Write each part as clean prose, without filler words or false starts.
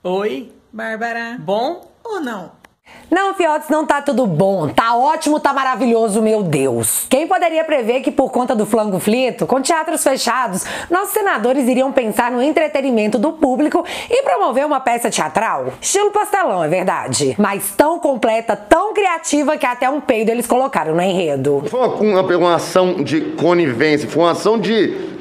Oi, Bárbara. Bom ou não? Não, fiotes, não tá tudo bom. Tá ótimo, tá maravilhoso, meu Deus. Quem poderia prever que por conta do flango flito, com teatros fechados, nossos senadores iriam pensar no entretenimento do público e promover uma peça teatral? Estilo pastelão, é verdade. Mas tão completa, tão criativa que até um peido eles colocaram no enredo. Foi uma ação de conivência, foi uma ação de...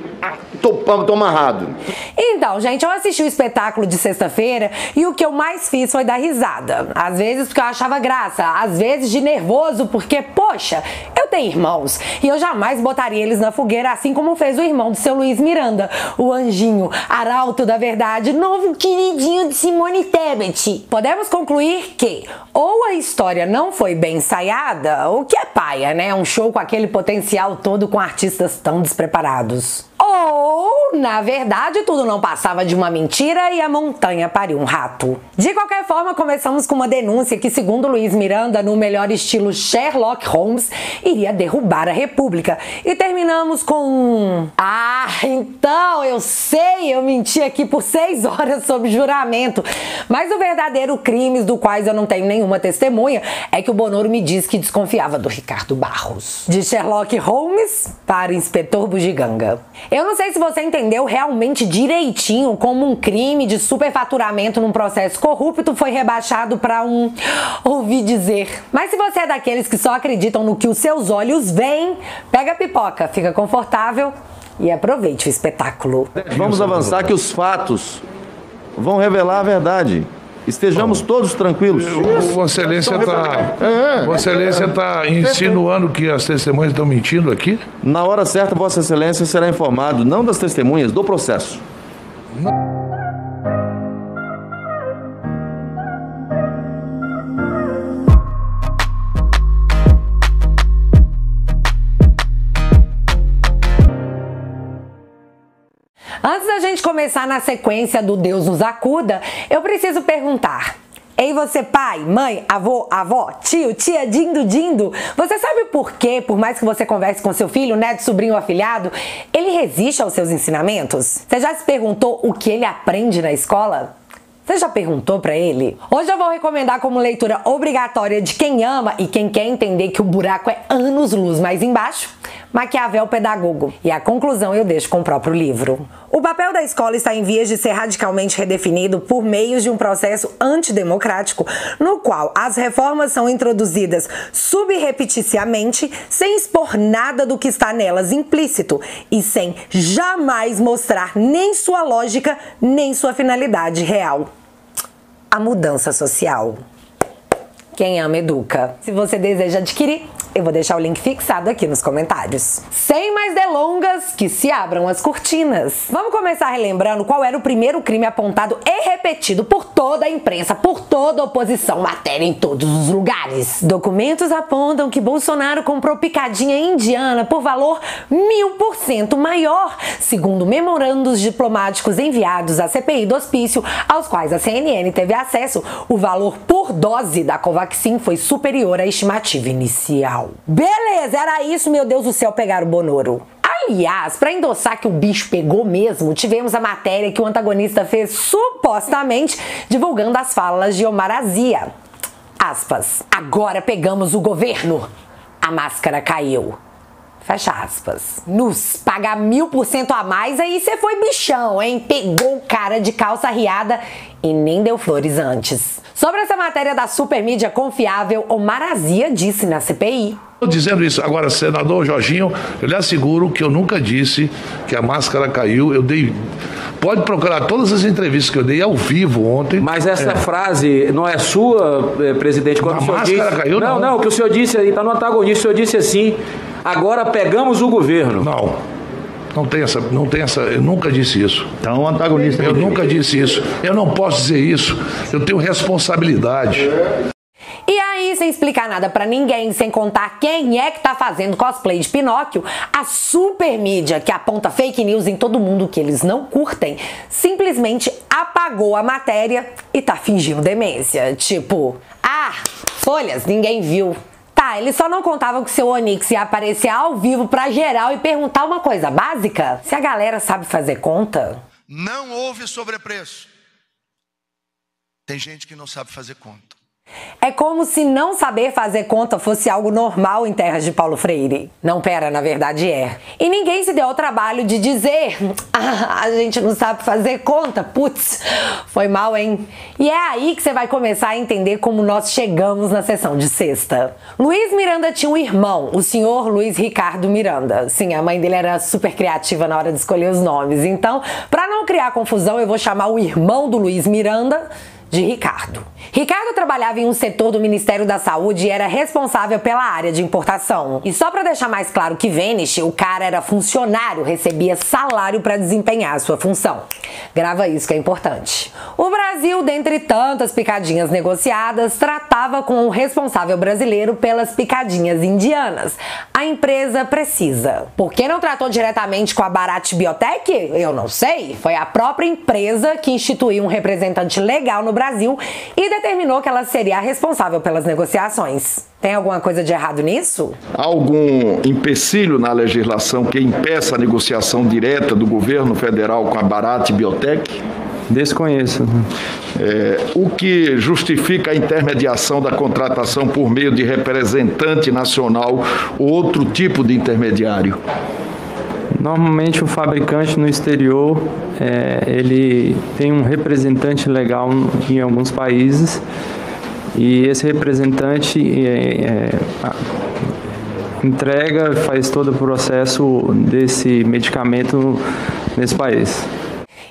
Tô amarrado. Então, gente, eu assisti o espetáculo de sexta-feira e o que eu mais fiz foi dar risada. Às vezes porque eu achava graça, às vezes de nervoso porque, poxa, eu tenho irmãos e eu jamais botaria eles na fogueira, assim como fez o irmão do seu Luiz Miranda, o anjinho, arauto da verdade, novo queridinho de Simone Tebet. Podemos concluir que ou a história não foi bem ensaiada, o que é paia, né? Um show com aquele potencial todo com artistas tão despreparados. Ou, na verdade, tudo não passava de uma mentira e a montanha pariu um rato. De qualquer forma, começamos com uma denúncia que, segundo Luiz Miranda, no melhor estilo Sherlock Holmes, iria derrubar a República. E terminamos com... Ah, então, eu sei, eu menti aqui por 6 horas sob juramento. Mas o verdadeiro crime, do quais eu não tenho nenhuma testemunha, é que o Bonoro me disse que desconfiava do Ricardo Barros. De Sherlock Holmes para Inspetor Bugiganga. Eu não sei se você entendeu realmente direitinho como um crime de superfaturamento num processo corrupto foi rebaixado para um ouvi dizer. Mas se você é daqueles que só acreditam no que os seus olhos veem, pega a pipoca, fica confortável e aproveite o espetáculo. Vamos avançar que os fatos vão revelar a verdade. Estejamos todos tranquilos. Vossa Excelência está insinuando que as testemunhas estão mentindo aqui? Na hora certa, Vossa Excelência será informado, não das testemunhas, do processo. Antes da gente começar na sequência do Deus nos acuda, eu preciso perguntar. Ei, você pai, mãe, avô, avó, tio, tia, dindo, você sabe por quê, por mais que você converse com seu filho, neto, sobrinho ou afilhado, ele resiste aos seus ensinamentos? Você já se perguntou o que ele aprende na escola? Você já perguntou pra ele? Hoje eu vou recomendar como leitura obrigatória de quem ama e quem quer entender que o buraco é anos-luz mais embaixo, Maquiavel Pedagogo. E a conclusão eu deixo com o próprio livro. O papel da escola está em vias de ser radicalmente redefinido por meios de um processo antidemocrático, no qual as reformas são introduzidas subrepticiamente, sem expor nada do que está nelas implícito e sem jamais mostrar nem sua lógica, nem sua finalidade real. A mudança social. Quem ama, educa. Se você deseja adquirir, eu vou deixar o link fixado aqui nos comentários. Sem mais delongas, que se abram as cortinas. Vamos começar relembrando qual era o primeiro crime apontado e repetido por toda a imprensa, por toda a oposição, matéria em todos os lugares. Documentos apontam que Bolsonaro comprou picadinha indiana por valor 1000% maior, segundo memorandos diplomáticos enviados à CPI do Hospício, aos quais a CNN teve acesso. O valor por dose da Covaxin foi superior à estimativa inicial. Beleza, era isso, meu Deus do céu, pegaram o Bonoro. Aliás, para endossar que o bicho pegou mesmo, tivemos a matéria que o antagonista fez supostamente divulgando as falas de Omar Azia. Aspas. Agora pegamos o governo. A máscara caiu. Fecha aspas. Nos paga 1000% a mais, aí você foi bichão, hein? Pegou o cara de calça riada e nem deu flores antes. Sobre essa matéria da supermídia confiável, Omar Azia disse na CPI. Estou dizendo isso. Agora, senador Jorginho, eu lhe asseguro que eu nunca disse que a máscara caiu. Eu dei... Pode procurar todas as entrevistas que eu dei ao vivo ontem. Mas essa frase não é sua, presidente, quando o senhor disse... Caiu, não, o que o senhor disse aí, está no antagonista, o senhor disse assim, agora pegamos o governo. Não tem essa, eu nunca disse isso. Então o antagonista... Eu nunca disse isso. Eu não posso dizer isso. Eu tenho responsabilidade. E aí, sem explicar nada pra ninguém, sem contar quem é que tá fazendo cosplay de Pinóquio, a supermídia, que aponta fake news em todo mundo que eles não curtem, simplesmente apagou a matéria e tá fingindo demência. Tipo, folhas, ninguém viu. Tá, eles só não contavam que seu Onix ia aparecer ao vivo pra geral e perguntar uma coisa básica. Se a galera sabe fazer conta. Não houve sobrepreço. Tem gente que não sabe fazer conta. É como se não saber fazer conta fosse algo normal em terras de Paulo Freire. Não, pera, na verdade é. E ninguém se deu ao trabalho de dizer: a gente não sabe fazer conta, putz, foi mal, hein? E é aí que você vai começar a entender como nós chegamos na sessão de sexta. Luiz Miranda tinha um irmão, o senhor Luiz Ricardo Miranda. Sim, a mãe dele era super criativa na hora de escolher os nomes. Então, pra não criar confusão, eu vou chamar o irmão do Luiz Miranda de Ricardo. Ricardo trabalhava em um setor do Ministério da Saúde e era responsável pela área de importação. E só para deixar mais claro que Vênice, o cara era funcionário, recebia salário para desempenhar a sua função. Grava isso que é importante. O Brasil, dentre tantas picadinhas negociadas, tratava com o responsável brasileiro pelas picadinhas indianas, a empresa Precisa. Por que não tratou diretamente com a Bharat Biotech? Eu não sei. Foi a própria empresa que instituiu um representante legal no Brasil e determinou que ela seria a responsável pelas negociações. Tem alguma coisa de errado nisso? Há algum empecilho na legislação que impeça a negociação direta do governo federal com a Bharat Biotech? Desconheço. O que justifica a intermediação da contratação por meio de representante nacional ou outro tipo de intermediário? Normalmente o fabricante no exterior, ele tem um representante legal em alguns países e esse representante entrega, faz todo o processo desse medicamento nesse país.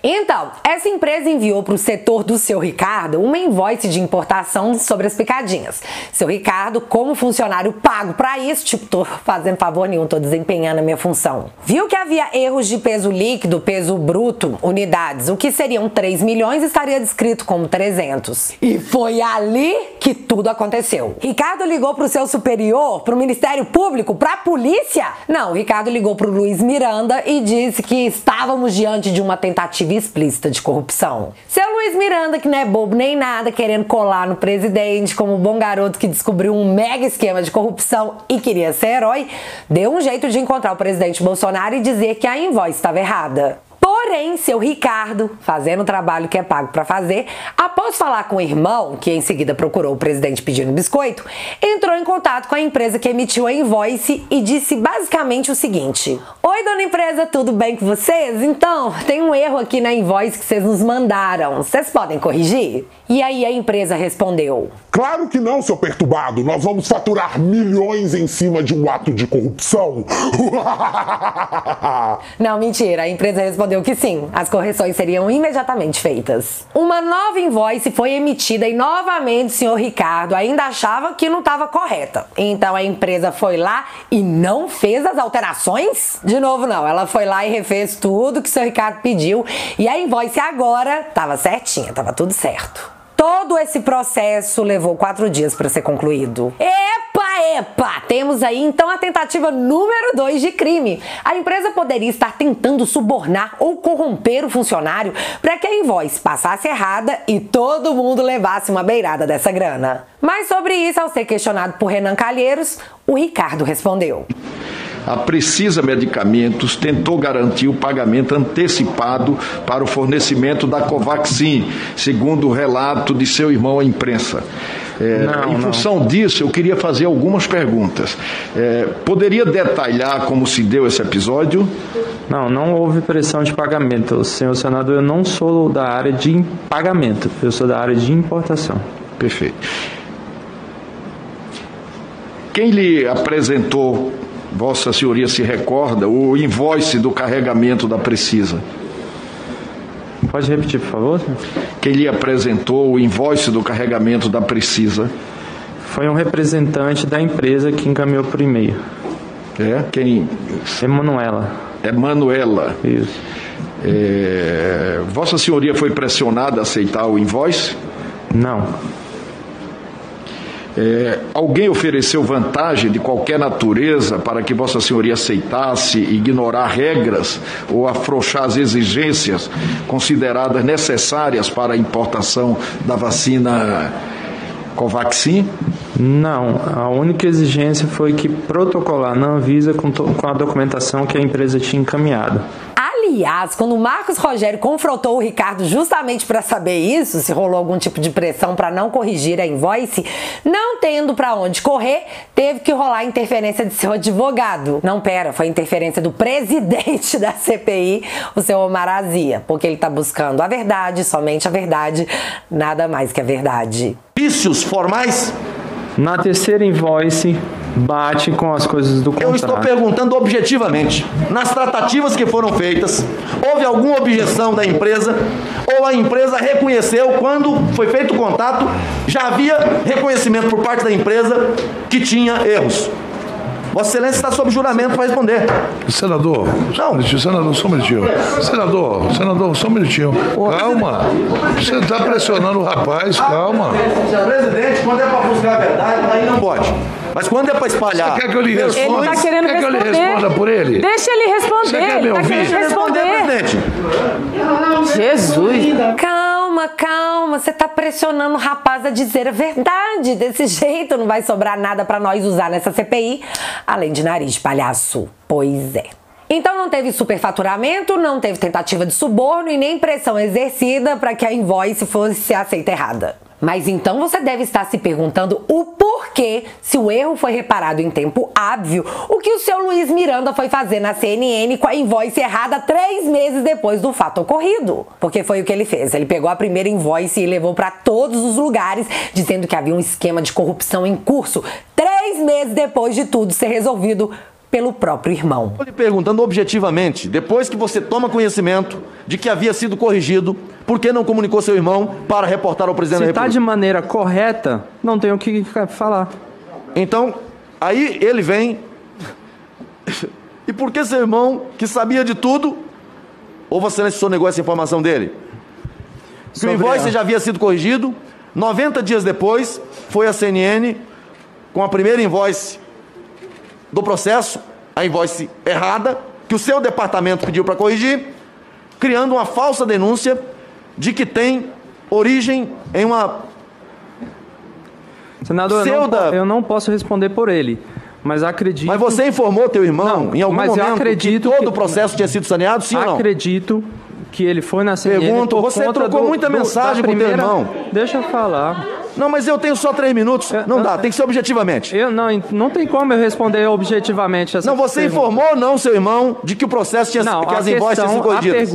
Então, essa empresa enviou para o setor do seu Ricardo uma invoice de importação sobre as picadinhas. Seu Ricardo, como funcionário pago para isso, tipo, tô fazendo favor nenhum, tô desempenhando a minha função. Viu que havia erros de peso líquido, peso bruto, unidades, o que seriam 3 milhões estaria descrito como 300. E foi ali que tudo aconteceu. Ricardo ligou para o seu superior, para o Ministério Público, para a polícia? Não, Ricardo ligou para o Luiz Miranda e disse que estávamos diante de uma tentativa explícita de corrupção. Seu Luiz Miranda, que não é bobo nem nada, querendo colar no presidente como bom garoto que descobriu um mega esquema de corrupção e queria ser herói, deu um jeito de encontrar o presidente Bolsonaro e dizer que a invoice estava errada. Porém, seu Ricardo, fazendo o trabalho que é pago para fazer, após falar com o irmão, que em seguida procurou o presidente pedindo biscoito, entrou em contato com a empresa que emitiu a invoice e disse basicamente o seguinte: oi, dona empresa, tudo bem com vocês? Então, tem um erro aqui na invoice que vocês nos mandaram. Vocês podem corrigir? E aí a empresa respondeu: claro que não, seu perturbado. Nós vamos faturar milhões em cima de um ato de corrupção. Não, mentira. A empresa respondeu que sim, as correções seriam imediatamente feitas. Uma nova invoice foi emitida e novamente o senhor Ricardo ainda achava que não estava correta. Então a empresa foi lá e não fez as alterações? De novo não, ela foi lá e refez tudo que o senhor Ricardo pediu e a invoice agora estava certinha, estava tudo certo. Todo esse processo levou 4 dias para ser concluído. Epa! Temos aí então a tentativa número 2 de crime. A empresa poderia estar tentando subornar ou corromper o funcionário para que a invoice passasse errada e todo mundo levasse uma beirada dessa grana. Mas sobre isso, ao ser questionado por Renan Calheiros, o Ricardo respondeu: a Precisa Medicamentos tentou garantir o pagamento antecipado para o fornecimento da Covaxin, segundo o relato de seu irmão à imprensa. Em função disso, eu queria fazer algumas perguntas. Poderia detalhar como se deu esse episódio? Não houve pressão de pagamento. Senhor senador, eu não sou da área de pagamento, eu sou da área de importação. Perfeito. Quem lhe apresentou, Vossa Senhoria se recorda, o invoice do carregamento da Precisa? Pode repetir, por favor? Quem lhe apresentou o invoice do carregamento da Precisa? Foi um representante da empresa que encaminhou por e-mail. Quem? Emanuela. Isso. Vossa Senhoria foi pressionada a aceitar o invoice? Não. Alguém ofereceu vantagem de qualquer natureza para que Vossa Senhoria aceitasse ignorar regras ou afrouxar as exigências consideradas necessárias para a importação da vacina Covaxin? Não, a única exigência foi que protocolar na Anvisa com a documentação que a empresa tinha encaminhado. Aliás, quando o Marcos Rogério confrontou o Ricardo justamente para saber isso, se rolou algum tipo de pressão para não corrigir a invoice, não tendo para onde correr, teve que rolar a interferência de seu advogado. Não, pera, foi a interferência do presidente da CPI, o seu Omar Azia, porque ele tá buscando a verdade, somente a verdade, nada mais que a verdade. Vícios formais? Na terceira invoice, bate com as coisas do contrato. Eu estou perguntando objetivamente. Nas tratativas que foram feitas, houve alguma objeção da empresa ou a empresa reconheceu quando foi feito o contato, já havia reconhecimento por parte da empresa que tinha erros? Vossa Excelência está sob juramento para responder. Senador, senador, só um minutinho. Senador, só um minutinho. Calma. Você está pressionando o rapaz, calma. Presidente, quando é para buscar a verdade, aí não pode. Mas quando é para espalhar... Você quer que eu lhe responda? Ele está querendo responder. Quer que eu lhe responda por ele? Deixa ele responder. Você quer me ouvir? Ele está querendo responder. Presidente. Jesus. Calma, você tá pressionando o rapaz a dizer a verdade. Desse jeito não vai sobrar nada pra nós usar nessa CPI, além de nariz de palhaço. Pois é. Então não teve superfaturamento, não teve tentativa de suborno e nem pressão exercida para que a invoice fosse aceita errada. Mas então você deve estar se perguntando o porquê, se o erro foi reparado em tempo hábil, o que o seu Luiz Miranda foi fazer na CNN com a invoice errada 3 meses depois do fato ocorrido. Porque foi o que ele fez. Ele pegou a primeira invoice e levou para todos os lugares, dizendo que havia um esquema de corrupção em curso 3 meses depois de tudo ser resolvido pelo próprio irmão. Estou lhe perguntando objetivamente, depois que você toma conhecimento de que havia sido corrigido, por que não comunicou seu irmão para reportar ao presidente da República? Se está de maneira correta, não tenho o que falar. Então, aí ele vem... E por que seu irmão, que sabia de tudo, ou Vossa Excelência só negou essa informação dele? Que o invoice já havia sido corrigido, 90 dias depois, foi a CNN com a primeira invoice do processo, a invoice errada, que o seu departamento pediu para corrigir, criando uma falsa denúncia de que tem origem em uma... Senador, eu não posso responder por ele, mas acredito... Mas você informou teu irmão em algum momento que todo o processo tinha sido saneado, sim ou não? Acredito que ele foi na CNN. Pergunto, você trocou muita mensagem com o teu irmão. Deixa eu falar. Não, mas eu tenho só 3 minutos. Não dá, tem que ser objetivamente. Não tem como eu responder objetivamente essa pergunta. Não, você informou ou não seu irmão de que o processo tinha sido, que as invoices tinham sido corrigidas?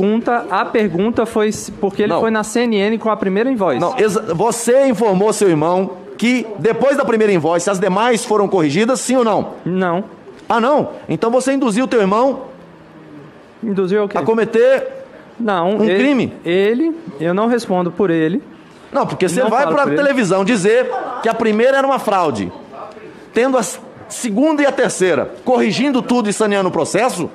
A pergunta foi porque ele foi na CNN com a primeira invoice. Não, você informou seu irmão que depois da primeira invoice as demais foram corrigidas, sim ou não? Não. Ah, não? Então você induziu teu irmão... Induziu o quê? A cometer... Não, crime? Eu não respondo por ele. Não, porque você vai para a televisão dizer que a primeira era uma fraude, tendo a segunda e a terceira, corrigindo tudo e saneando o processo.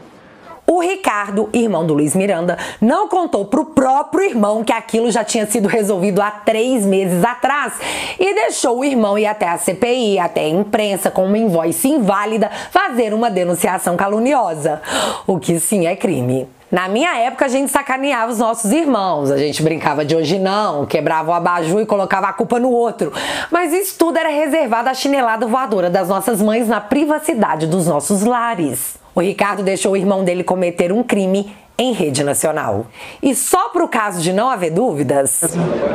O Ricardo, irmão do Luiz Miranda, não contou pro próprio irmão que aquilo já tinha sido resolvido há 3 meses atrás e deixou o irmão ir até a CPI, até a imprensa, com uma invoice inválida, fazer uma denunciação caluniosa, o que sim é crime. Na minha época, a gente sacaneava os nossos irmãos. A gente brincava de hoje não, quebrava o abajur e colocava a culpa no outro. Mas isso tudo era reservado à chinelada voadora das nossas mães na privacidade dos nossos lares. O Ricardo deixou o irmão dele cometer um crime em rede nacional. E só para o caso de não haver dúvidas...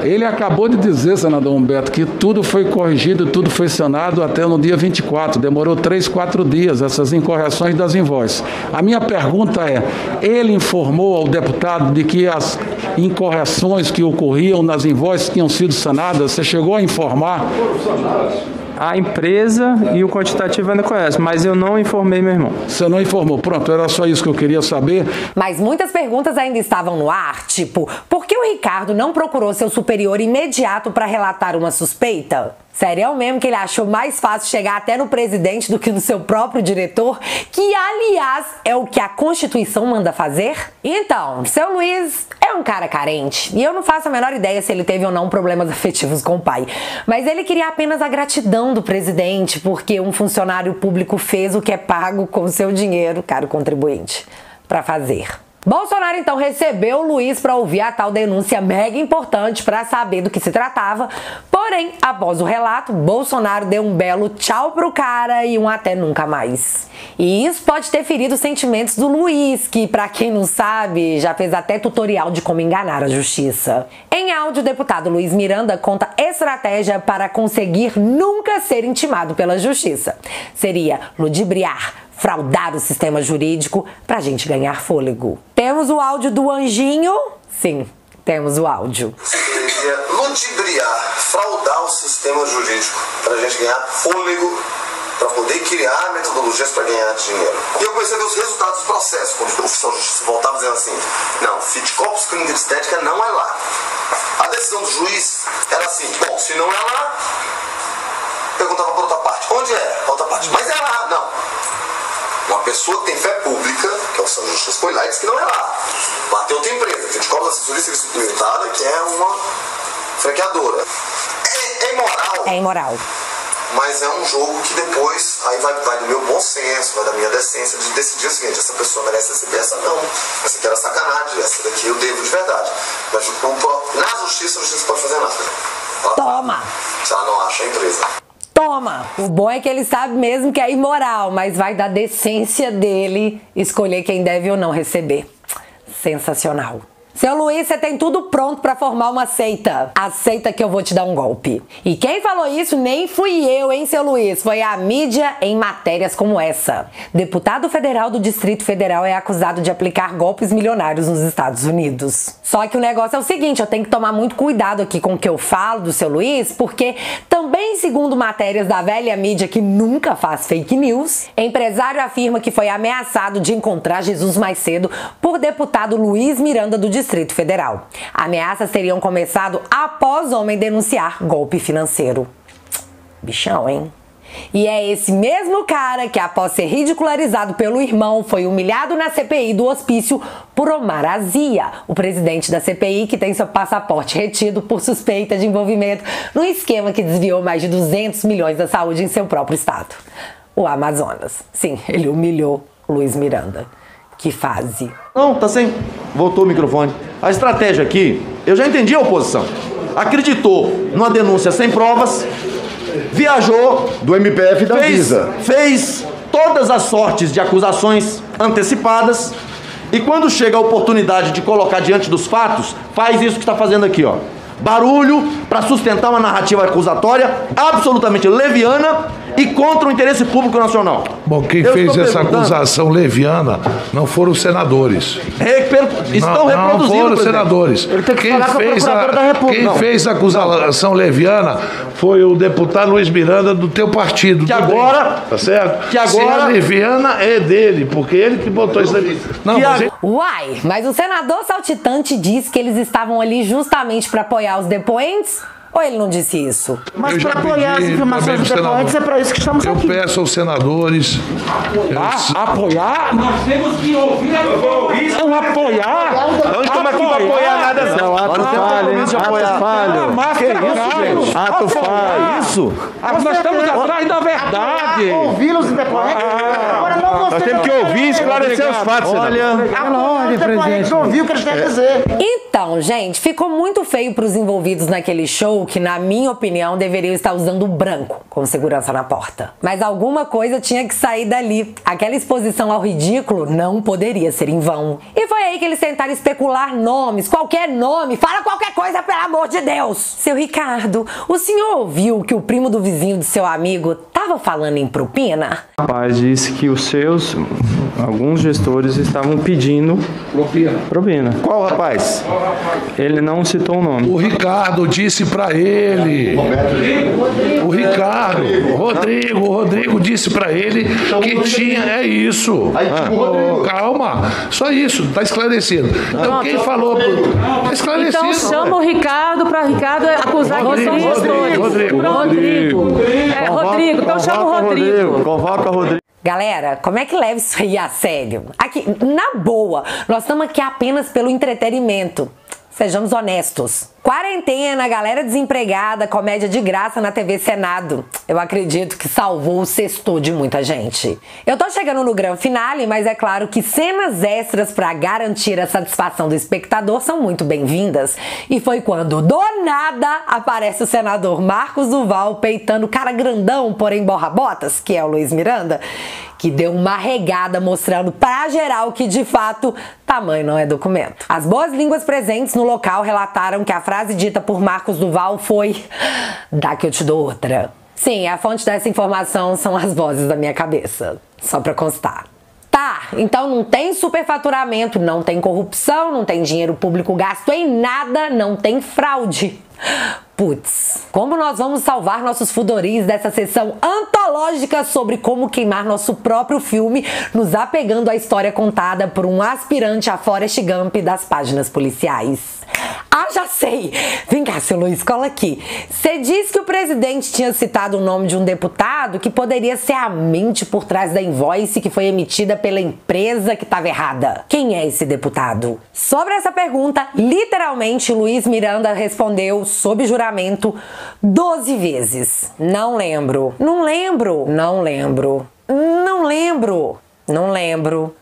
Ele acabou de dizer, senador Humberto, que tudo foi corrigido, tudo foi sanado até no dia 24. Demorou 3, 4 dias essas incorreções das invoices. A minha pergunta é, ele informou ao deputado de que as incorreções que ocorriam nas invoices tinham sido sanadas? Você chegou a informar? A empresa e o quantitativo ainda conhecem, mas eu não informei meu irmão. Você não informou? Pronto, era só isso que eu queria saber. Mas muitas perguntas ainda estavam no ar, tipo, por que o Ricardo não procurou seu superior imediato para relatar uma suspeita? Sério mesmo que ele achou mais fácil chegar até no presidente do que no seu próprio diretor? Que, aliás, é o que a Constituição manda fazer? Então, seu Luiz é um cara carente. E eu não faço a menor ideia se ele teve ou não problemas afetivos com o pai. Mas ele queria apenas a gratidão do presidente, porque um funcionário público fez o que é pago com o seu dinheiro, caro contribuinte, para fazer. Bolsonaro então recebeu o Luiz para ouvir a tal denúncia mega importante para saber do que se tratava, porém Porém, após o relato, Bolsonaro deu um belo tchau pro cara e um até nunca mais. E isso pode ter ferido os sentimentos do Luiz, que, pra quem não sabe, já fez até tutorial de como enganar a justiça. Em áudio, o deputado Luiz Miranda conta estratégia para conseguir nunca ser intimado pela justiça. Seria ludibriar, fraudar o sistema jurídico pra gente ganhar fôlego. Temos o áudio do Anjinho? Sim, temos o áudio. Seria ludibriar, fraudar o sistema jurídico pra gente ganhar fôlego, para poder criar metodologias para ganhar dinheiro. E eu comecei a ver os resultados do processo, quando o oficial de justiça voltava dizendo assim, não, fit corpus clínica estética não é lá. A decisão do juiz era assim, bom, se não é lá, perguntava para outra parte, onde é? Outra parte, mas é lá, não. Uma pessoa que tem fé pública, que é o oficial de justiça, foi lá e disse que não é lá. Bateu outra empresa, fit corpus assessoria serviço limitada, que é uma franqueadora. É imoral. É imoral. Mas é um jogo que depois, aí vai do meu bom senso, vai da minha decência de decidir o seguinte, essa pessoa merece receber, essa não. Essa aqui era sacanagem, essa daqui eu devo de verdade. Mas na justiça, a justiça não pode fazer nada. Toma! Se ela não acha a empresa. Toma! O bom é que ele sabe mesmo que é imoral, mas vai da decência dele escolher quem deve ou não receber. Sensacional. Seu Luiz, você tem tudo pronto pra formar uma seita. Aceita que eu vou te dar um golpe. E quem falou isso nem fui eu, hein, seu Luiz? Foi a mídia em matérias como essa. Deputado federal do Distrito Federal é acusado de aplicar golpes milionários nos Estados Unidos. Só que o negócio é o seguinte, eu tenho que tomar muito cuidado aqui com o que eu falo do seu Luiz, porque também, segundo matérias da velha mídia que nunca faz fake news, empresário afirma que foi ameaçado de encontrar Jesus mais cedo por deputado Luiz Miranda do Distrito Federal. Ameaças teriam começado após o homem denunciar golpe financeiro. Bichão, hein? E é esse mesmo cara que, após ser ridicularizado pelo irmão, foi humilhado na CPI do hospício por Omar Azia, o presidente da CPI que tem seu passaporte retido por suspeita de envolvimento num esquema que desviou mais de 200 milhões da saúde em seu próprio estado, o Amazonas. Sim, ele humilhou Luiz Miranda. Que fase. Não, tá sem... Voltou o microfone. A estratégia aqui, eu já entendi a oposição. Acreditou numa denúncia sem provas, viajou... Do MPF da Visa. Fez todas as sortes de acusações antecipadas e quando chega a oportunidade de colocar diante dos fatos, faz isso que está fazendo aqui, ó. Barulho para sustentar uma narrativa acusatória absolutamente leviana e contra o interesse público nacional. Bom, quem fez essa acusação leviana não foram os senadores. Estão reproduzindo. Não foram os senadores. Quem fez a acusação leviana foi o deputado Luiz Miranda do teu partido. Que agora... Tá certo? Que agora... Se a leviana é dele, porque ele que botou isso ali. Não, Uai, mas o senador saltitante disse que eles estavam ali justamente para apoiar os depoentes? Ou ele não disse isso? Mas para apoiar as informações dos depoentes é para isso que estamos aqui. Eu peço aos senadores... Apoiar? Nós temos que ouvir a informação. Não apoiar? Não estamos aqui para apoiar nada, não. Ato falho, ato falho. Que isso, gente? Ato falho. Isso? Nós estamos atrás da verdade. Ouvi-los os depoentes. Agora não você. Nós temos que ouvir e esclarecer os fatos. Olha, presidente. Ouviu o que eles têm a dizer. Então, gente, ficou muito feio para os envolvidos naquele show que, na minha opinião, deveriam estar usando o branco com segurança na porta. Mas alguma coisa tinha que sair dali. Aquela exposição ao ridículo não poderia ser em vão. E foi aí que eles tentaram especular nomes, qualquer nome, fala qualquer coisa, pelo amor de Deus! Seu Ricardo, o senhor ouviu que o primo do vizinho do seu amigo tava falando em propina? O rapaz disse que alguns gestores estavam pedindo propina. Qual rapaz? Ele não citou o nome. O Ricardo disse pra ele. O Ricardo, Rodrigo disse pra ele que tinha, é isso. Calma, só isso, tá esclarecido. Então quem falou, tá esclarecido. Então chama o Ricardo pra Ricardo acusar vocês todos. Rodrigo. É, Rodrigo, então chama o Rodrigo. Convoca o Rodrigo. Galera, como é que leva isso aí a sério? Aqui, na boa, nós estamos aqui apenas pelo entretenimento. Sejamos honestos. Quarentena, galera desempregada, comédia de graça na TV Senado. Eu acredito que salvou o sextou de muita gente. Eu tô chegando no grande finale, mas é claro que cenas extras pra garantir a satisfação do espectador são muito bem-vindas. E foi quando, do nada, aparece o senador Marcos Duval peitando o cara grandão, porém borra-botas, que é o Luiz Miranda, que deu uma regada mostrando pra geral que, de fato, tamanho não é documento. As boas línguas presentes no local relataram que a frase dita por Marcos Duval foi: "Dá que eu te dou outra". Sim, a fonte dessa informação são as vozes da minha cabeça, só pra constar. Tá, então não tem superfaturamento, não tem corrupção, não tem dinheiro público gasto em nada, não tem fraude. Putz, como nós vamos salvar nossos fudoris dessa sessão antológica sobre como queimar nosso próprio filme, nos apegando à história contada por um aspirante a Forrest Gump das páginas policiais? Ah, já sei! Vem cá, seu Luiz, cola aqui. Você disse que o presidente tinha citado o nome de um deputado que poderia ser a mente por trás da invoice que foi emitida pela empresa que estava errada. Quem é esse deputado? Sobre essa pergunta, literalmente, Luiz Miranda respondeu sob juramento 12 vezes. Não lembro. Não lembro. Não lembro. Não lembro. Não lembro.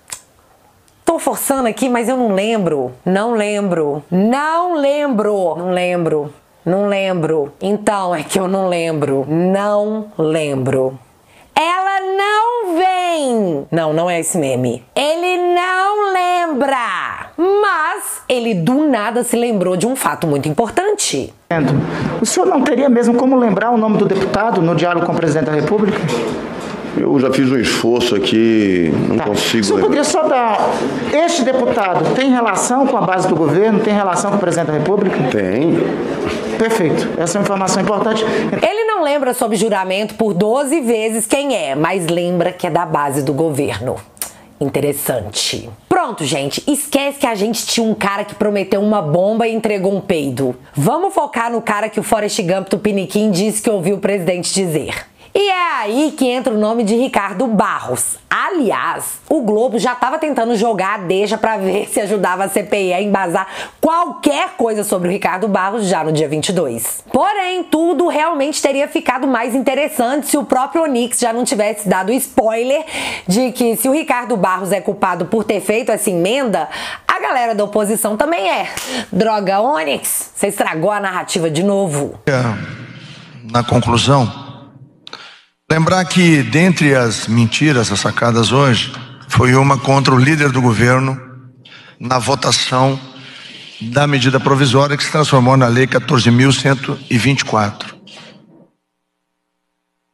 Tô forçando aqui, mas eu não lembro. Não lembro. Não lembro. Não lembro. Não lembro. Então é que eu não lembro. Não lembro. Ela não vem. Não, não é esse meme. Ele não lembra. Mas ele do nada se lembrou de um fato muito importante. O senhor não teria mesmo como lembrar o nome do deputado no diálogo com o presidente da República? Eu já fiz um esforço aqui, não consigo... O senhor poderia só dar... Este deputado tem relação com a base do governo? Tem relação com o presidente da República? Tem. Perfeito. Essa é uma informação importante. Ele não lembra sob juramento por 12 vezes quem é, mas lembra que é da base do governo. Interessante. Pronto, gente. Esquece que a gente tinha um cara que prometeu uma bomba e entregou um peido. Vamos focar no cara que o Forrest Gump do Piniquim disse que ouviu o presidente dizer. E é aí que entra o nome de Ricardo Barros. Aliás, o Globo já estava tentando jogar a deixa para ver se ajudava a CPI a embasar qualquer coisa sobre o Ricardo Barros já no dia 22. Porém, tudo realmente teria ficado mais interessante se o próprio Onyx já não tivesse dado spoiler de que se o Ricardo Barros é culpado por ter feito essa emenda, a galera da oposição também é. Droga, Onyx, você estragou a narrativa de novo. Na conclusão, lembrar que, dentre as mentiras sacadas hoje, foi uma contra o líder do governo na votação da medida provisória que se transformou na Lei 14.124.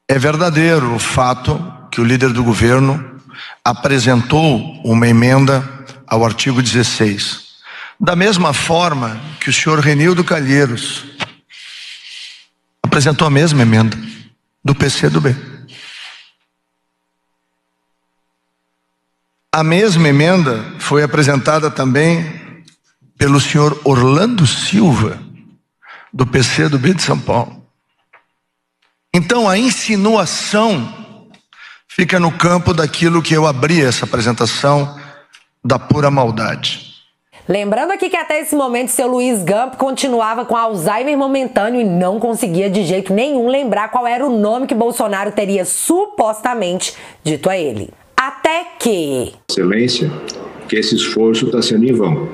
É verdadeiro o fato que o líder do governo apresentou uma emenda ao artigo 16. Da mesma forma que o senhor Renildo Calheiros apresentou a mesma emenda do PCdoB. A mesma emenda foi apresentada também pelo senhor Orlando Silva, do PCdoB de São Paulo. Então a insinuação fica no campo daquilo que eu abri essa apresentação, da pura maldade. Lembrando aqui que até esse momento seu Luiz Gump continuava com Alzheimer momentâneo e não conseguia de jeito nenhum lembrar qual era o nome que Bolsonaro teria supostamente dito a ele. Até que... Excelência, que esse esforço está sendo em vão.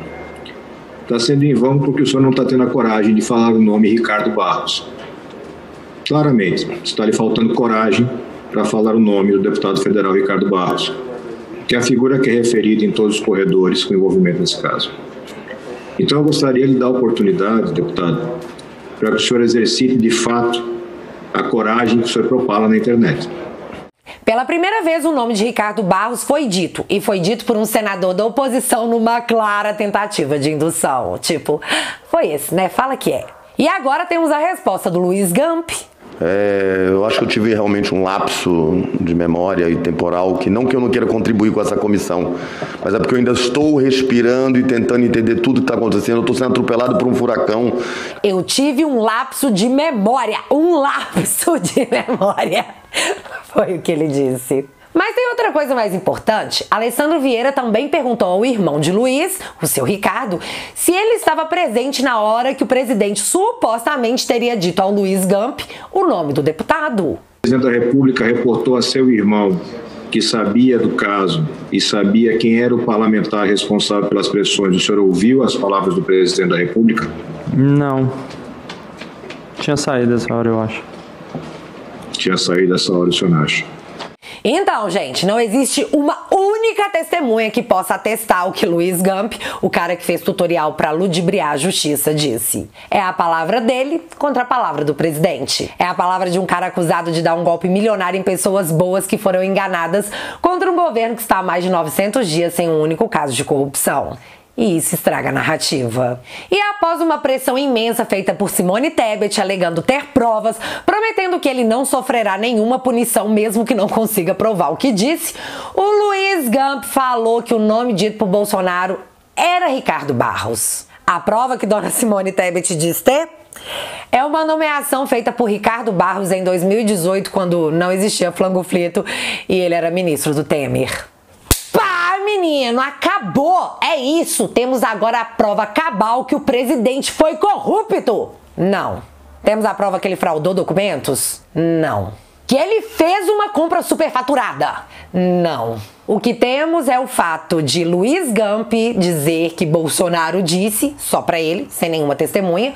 Está sendo em vão porque o senhor não está tendo a coragem de falar o nome Ricardo Barros. Claramente, está lhe faltando coragem para falar o nome do deputado federal Ricardo Barros, que é a figura que é referida em todos os corredores com envolvimento nesse caso. Então eu gostaria de dar a oportunidade, deputado, para que o senhor exercite de fato a coragem que o senhor propala na internet. Pela primeira vez o nome de Ricardo Barros foi dito, e foi dito por um senador da oposição numa clara tentativa de indução. Tipo, foi esse, né? Fala que é. E agora temos a resposta do Luiz Gump. Eu acho que eu tive realmente um lapso de memória e temporal, que eu não queira contribuir com essa comissão, mas é porque eu ainda estou respirando e tentando entender tudo que está acontecendo. Eu estou sendo atropelado por um furacão. Eu tive um lapso de memória, Foi o que ele disse. Mas tem outra coisa mais importante. Alessandro Vieira também perguntou ao irmão de Luiz, o seu Ricardo, se ele estava presente na hora que o presidente supostamente teria dito ao Luiz Gump o nome do deputado. O presidente da República reportou a seu irmão, que sabia do caso e sabia quem era o parlamentar responsável pelas pressões. O senhor ouviu as palavras do presidente da República? Não. Tinha saído essa hora, eu acho. Tinha saído essa hora, o senhor acha? Então, gente, não existe uma única testemunha que possa atestar o que Luiz Gump, o cara que fez tutorial para ludibriar a justiça, disse. É a palavra dele contra a palavra do presidente. É a palavra de um cara acusado de dar um golpe milionário em pessoas boas que foram enganadas contra um governo que está há mais de 900 dias sem um único caso de corrupção. E isso estraga a narrativa. E após uma pressão imensa feita por Simone Tebet, alegando ter provas, prometendo que ele não sofrerá nenhuma punição mesmo que não consiga provar o que disse, o Luiz Gump falou que o nome dito por Bolsonaro era Ricardo Barros. A prova que dona Simone Tebet diz ter é uma nomeação feita por Ricardo Barros em 2018, quando não existia flango-flito e ele era ministro do Temer. Menino, acabou! É isso! Temos agora a prova cabal que o presidente foi corrupto! Não. Temos a prova que ele fraudou documentos? Não. Que ele fez uma compra superfaturada? Não. O que temos é o fato de Luiz Gump dizer que Bolsonaro disse, só pra ele, sem nenhuma testemunha,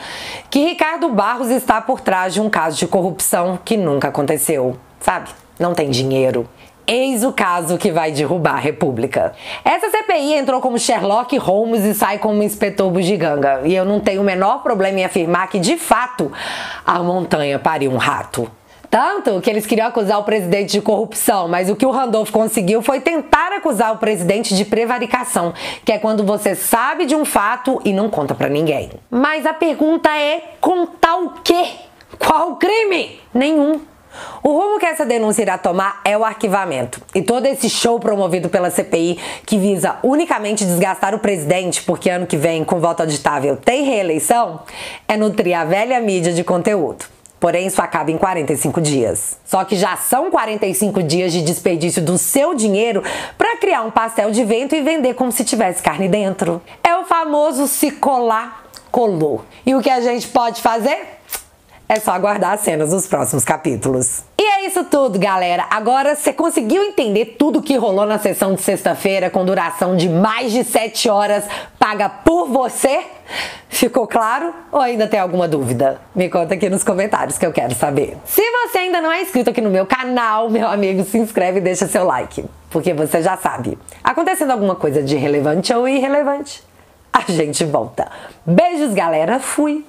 que Ricardo Barros está por trás de um caso de corrupção que nunca aconteceu. Sabe? Não tem dinheiro. Eis o caso que vai derrubar a República. Essa CPI entrou como Sherlock Holmes e sai como inspetor bugiganga. E eu não tenho o menor problema em afirmar que, de fato, a montanha pariu um rato. Tanto que eles queriam acusar o presidente de corrupção, mas o que o Randolph conseguiu foi tentar acusar o presidente de prevaricação, que é quando você sabe de um fato e não conta pra ninguém. Mas a pergunta é, contar o quê? Qual crime? Nenhum. O rumo que essa denúncia irá tomar é o arquivamento. E todo esse show promovido pela CPI, que visa unicamente desgastar o presidente, porque ano que vem, com voto auditável, tem reeleição, é nutrir a velha mídia de conteúdo. Porém, isso acaba em 45 dias. Só que já são 45 dias de desperdício do seu dinheiro para criar um pastel de vento e vender como se tivesse carne dentro. É o famoso se colar, colou. E o que a gente pode fazer? É só aguardar as cenas dos próximos capítulos. E é isso tudo, galera. Agora, você conseguiu entender tudo o que rolou na sessão de sexta-feira, com duração de mais de 7 horas, paga por você? Ficou claro? Ou ainda tem alguma dúvida? Me conta aqui nos comentários que eu quero saber. Se você ainda não é inscrito aqui no meu canal, meu amigo, se inscreve e deixa seu like. Porque você já sabe, acontecendo alguma coisa de relevante ou irrelevante, a gente volta. Beijos, galera. Fui!